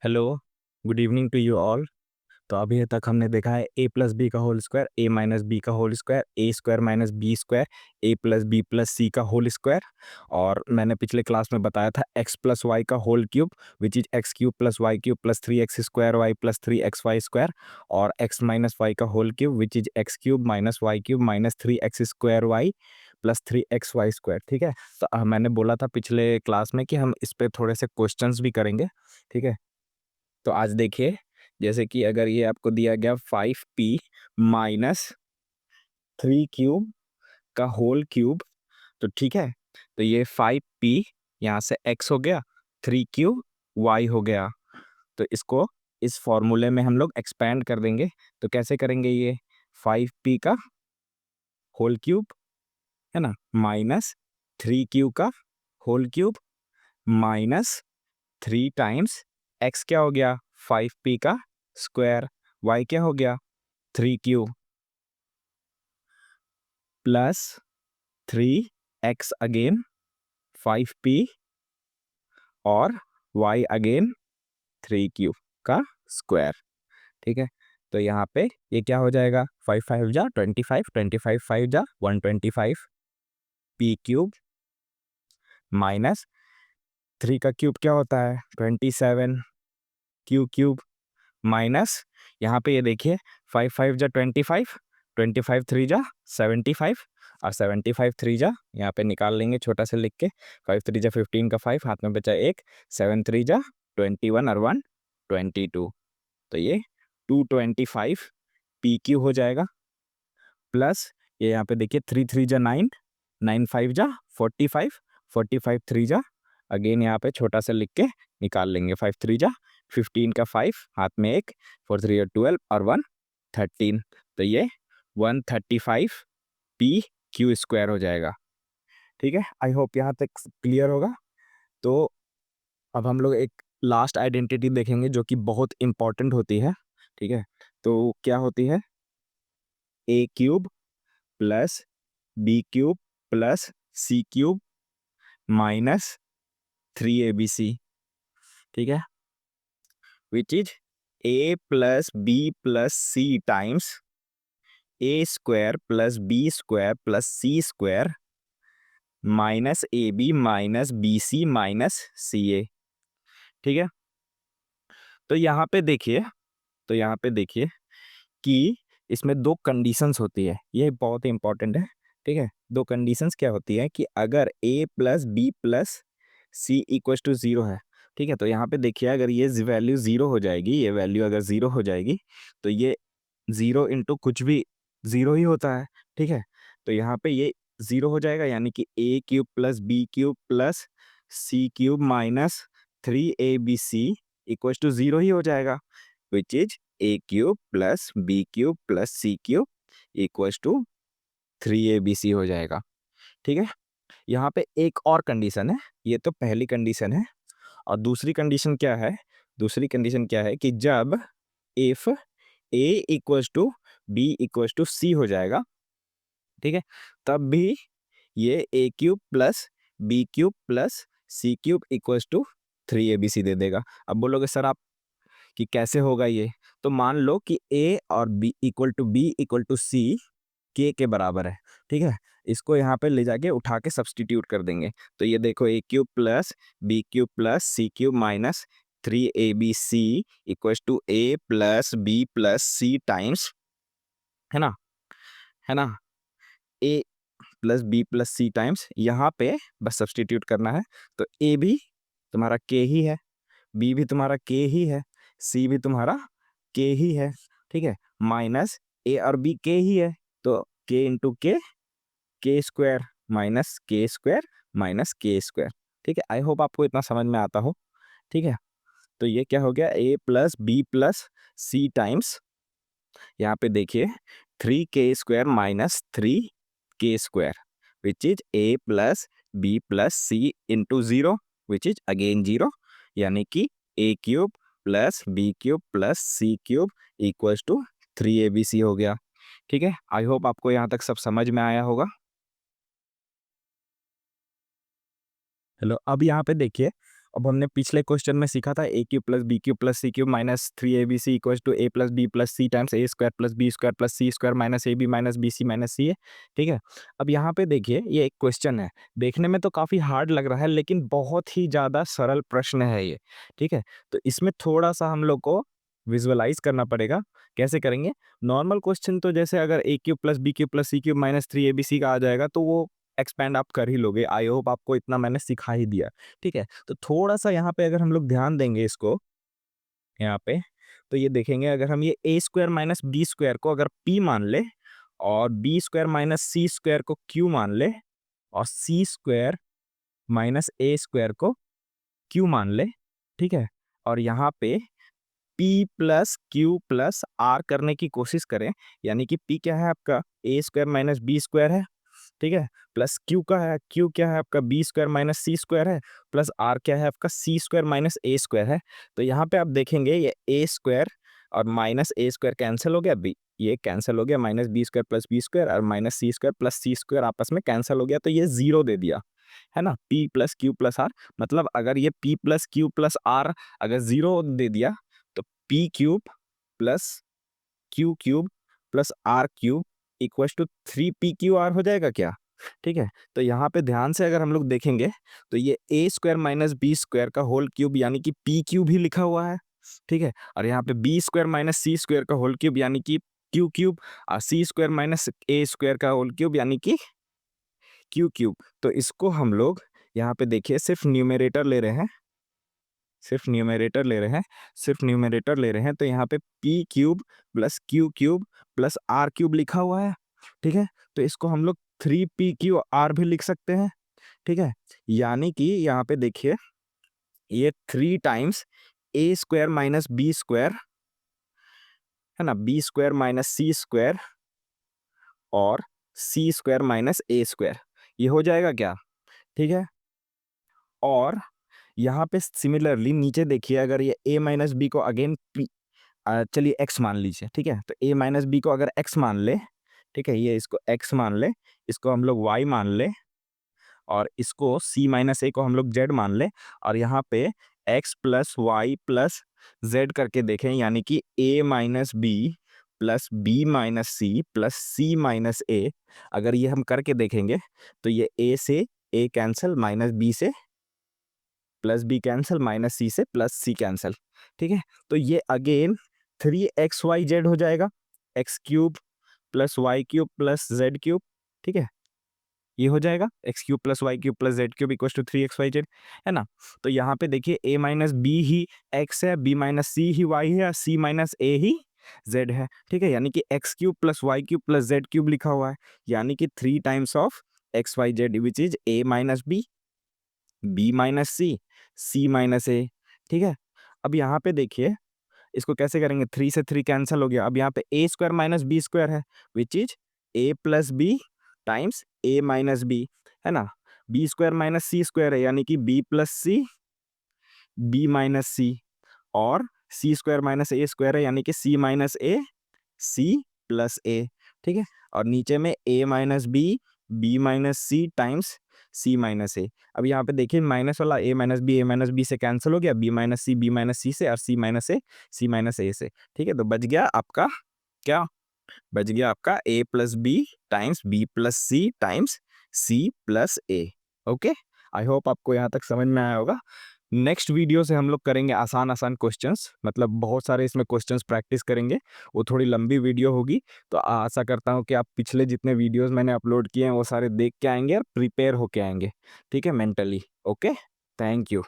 Hello, good evening to you all. तो अभी तक हमने देखा है ए प्लस बी का whole square, A minus B का whole square, A square minus B square, A plus B plus C का होल स्क्वायर। और मैंने पिछले क्लास में बताया था एक्स प्लस वाई का whole cube which is X cube plus Y cube plus 3x² Y plus 3xy square, और X minus Y का whole cube which is X cube minus Y cube minus 3x² Y plus 3xy square. ठीक है। तो मैंने बोला था पिछले class में कि हम इस पे थोड़े से क्वेश्चंस भी करेंगे। ठीक है। तो आज देखिए, जैसे कि अगर ये आपको दिया गया 5p माइनस 3 क्यूब का होल क्यूब, तो ठीक है। तो ये 5p यहाँ से x हो गया, 3 क्यूब y हो गया। तो इसको इस फॉर्मूले में हम लोग एक्सपेंड कर देंगे। तो कैसे करेंगे? ये 5p का होल क्यूब है ना, माइनस 3 क्यूब का whole cube minus 3 times x क्या हो गया, 5p का स्क्वायर, y क्या हो गया, 3 cube plus 3x again 5p और y अगेन 3 क्यूब का स्क्वायर। ठीक है। तो यहाँ पे ये क्या हो जाएगा, 5 5 जा 25, 25 5 जा 125 p³ माइनस 3 का क्यूब क्या होता है 27 क्यूब माइनस, यहाँ पे ये देखिए 5 5 जा 25, 25 3 जा 75 और 75 3 जा यहाँ पे निकाल लेंगे छोटा सा लिख के, 5 3 जा 15 का 5 हाथ में बचा एक, 7 3 जा 21 और 1 22। तो ये 225 PQ हो जाएगा। प्लस ये यहाँ पे देखिए 3 3 जा 9, 9 5 जा 45, 45 3 जा अगेन यहाँ पे छोटा सा लिख के निकाल लेंगे, 5 3 जा 15 का 5 हाथ में एक, 4 3 जा 12 और 1 13। तो ये 135 PQ² हो जाएगा। ठीक है। आई होप यहाँ तक क्लियर होगा। तो अब हम लोग एक लास्ट आइडेंटिटी देखेंगे जो कि बहुत इंपॉर्टेंट होती है। ठीक है। तो क्या होती है, a³ plus b³ plus c³ minus 3abc। ठीक है। Which is a plus b plus c times a² plus b² plus c² minus ab minus bc minus ca। ठीक है। तो यहाँ पे देखिए, तो यहाँ पे देखिए कि इसमें दो कंडीशंस होती है, ये बहुत इंपॉर्टेंट है। ठीक है। दो कंडीशंस क्या होती है कि अगर a plus B plus C equal to 0 है। ठीक है। तो यहाँ पे देखिए अगर ये वैल्यू 0 हो जाएगी, ये वैल्यू अगर 0 हो जाएगी तो ये 0 इंटू कुछ भी 0 ही होता है। ठीक है। तो यहाँ पे ये 0 हो जाएगा, यानी कि a³ plus b³ plus c³ minus 3abc equal to 0 ही हो जाएगा, which is a³ plus b³ plus c³ equal to 3abc हो जाएगा। ठीक है। यहाँ पे एक और कंडीशन है, ये तो पहली कंडीशन है। और दूसरी कंडीशन क्या है, दूसरी कंडीशन क्या है कि जब if a equals to b equals to c हो जाएगा, ठीक है, तब भी ये a³ plus b³ plus c³ equals to 3abc दे देगा। अब बोलोगे सर आप कि कैसे होगा ये? तो मान लो कि a और b equal to b equal to c के बराबर है। ठीक है। इसको यहाँ पे ले जाके उठा के सब्सटीट्यूट कर देंगे। तो ये देखो a³ plus b³ plus c³ minus 3abc equal to a plus b plus c times, है ना, है ना, a plus B plus C times, यहाँ पे बस सब्सटीट्यूट करना है। तो a भी तुम्हारा k ही है, b भी तुम्हारा k ही है, c भी तुम्हारा k ही है। ठीक है। माइनस a और b k ही है, तो k into k² minus k² minus k²। ठीक है। आई होप आपको इतना समझ में आता हो। ठीक है। तो ये क्या हो गया, a plus B plus C times, यहाँ पे देखिए 3k² minus 3k² which is a plus B plus C into 0 which is again 0, यानी कि a³ plus b³ plus c³ equals to 3abc हो गया। ठीक है। आई होप आपको यहाँ तक सब समझ में आया होगा। हेलो। अब यहाँ पे देखिए अब हमने पिछले क्वेश्चन में सीखा था A cube plus B cube plus C cube minus 3abc equals to A plus B plus C times A square plus B square plus C square minus A B minus B C minus C है। ठीक है, अब यहाँ पे देखिए ये एक question है, देखने में तो काफ़ी हार्ड लग रहा है लेकिन बहुत ही ज़्यादा सरल प्रश्न है ये। ठीक है, तो इसमें थोड़ा सा हम लोग को विजुअलाइज करना पड़ेगा। कैसे करेंगे? नॉर्मल क्वेश्चन तो जैसे अगर A cube plus B cube plus C cube minus 3abc का आ जाएगा तो वो एक्सपेंड आप कर ही लोगे। आई होप आपको इतना मैंने सिखा ही दिया। ठीक है, तो थोड़ा सा यहाँ पे अगर हम लोग ध्यान देंगे इसको यहाँ पे, तो ये देखेंगे अगर हम ये A square minus B square को अगर पी मान ले और B square minus C square को क्यू मान ले और C square minus A square को क्यू मान ले। ठीक है, और यहाँ पे P plus Q plus R करने की कोशिश करें, यानी कि P क्या है आपका ए स्क्वायर माइनस बी स्क्वायर है। ठीक है, प्लस क्यू का है, क्यू क्या है आपका B square minus C square है, प्लस आर क्या है आपका C square minus A square है। तो यहाँ पे आप देखेंगे ये ए स्क्वायर और माइनस ए स्क्वायर कैंसिल हो गया, बी ये कैंसिल हो गया, minus B square plus B square और minus C square plus C square आपस में कैंसिल हो गया, तो ये जीरो दे दिया है ना। P plus Q plus R, मतलब अगर ये P plus Q plus R अगर जीरो दे दिया तो P cube plus Q cube plus R cube equals to 3p/r हो जाएगा क्या? ठीक है, तो यहाँ पे ध्यान से अगर हम लोग देखेंगे तो ये A square minus B square का होल क्यूब यानी कि पी क्यूब ही लिखा हुआ है। ठीक है, और यहाँ पे B square minus C square का होल क्यूब यानी कि क्यू क्यूब और C square minus A square का होल क्यूब यानी कि क्यू क्यूब। तो इसको हम लोग यहाँ पे देखिए सिर्फ न्यूमरेटर ले रहे हैं, सिर्फ न्यूमरेटर ले रहे हैं, सिर्फ न्यूमरेटर ले रहे हैं, तो यहाँ पे P cube plus Q cube plus R cube लिखा हुआ है। ठीक है, तो इसको हम लोग 3p/r भी लिख सकते हैं। ठीक है, यानी कि यहाँ पे देखिए ये 3 times A square minus B square है ना, B square minus C square और C square minus A square, ये हो जाएगा क्या? ठीक है, और यहाँ पे सिमिलरली नीचे देखिए अगर ये a माइनस बी को अगेन चलिए x मान लीजिए। ठीक है, तो a माइनस बी को अगर x मान ले, ठीक है, ये इसको x मान ले, इसको हम लोग y मान ले और इसको c माइनस ए को हम लोग z मान ले और यहाँ पे x plus Y plus Z करके देखें, यानी कि a minus B plus B minus C plus C minus A, अगर ये हम करके देखेंगे तो ये a से a कैंसिल, माइनस बी से प्लस बी कैंसिल, माइनस सी से प्लस सी कैंसिल। ठीक है, तो ये अगेन 3xyz हो जाएगा, X cube plus Y cube plus Z cube. ठीक है, ये हो जाएगा X cube plus Y cube plus Z cube equal to 3xyz, है ना। तो यहाँ पे देखिए a माइनस बी ही x है, b माइनस सी ही y है और c माइनस ए ही z है। ठीक है, यानी कि X cube plus Y cube plus Z cube लिखा हुआ है, यानी कि 3 times of xyz which is a minus B minus C minus A. ठीक है, अब यहाँ पे देखिए इसको कैसे करेंगे, 3 से 3 कैंसिल हो गया, अब यहाँ पे A square minus B square है which is A plus B times A minus B, है ना। B square minus C square है यानी कि B plus C B minus C और C square minus A square है यानी कि सी माइनस ए सी प्लस ए। ठीक है, और नीचे में ए माइनस बी माइनस सी टाइम्स सी माइनस ए। अब यहाँ पे देखिए माइनस वाला ए माइनस बी से कैंसिल हो गया, बी माइनस सी से और सी माइनस ए से। ठीक है, तो बच गया आपका क्या? बच गया आपका A plus B times B plus C times C plus A. Okay, I hope आपको यहाँ तक समझ में आया होगा। नेक्स्ट वीडियो से हम लोग करेंगे आसान आसान क्वेश्चंस, मतलब बहुत सारे इसमें क्वेश्चंस प्रैक्टिस करेंगे, वो थोड़ी लंबी वीडियो होगी। तो आशा करता हूँ कि आप पिछले जितने वीडियोस मैंने अपलोड किए हैं वो सारे देख के आएंगे और प्रिपेयर होके आएंगे। ठीक है, मेंटली। Okay, thank you.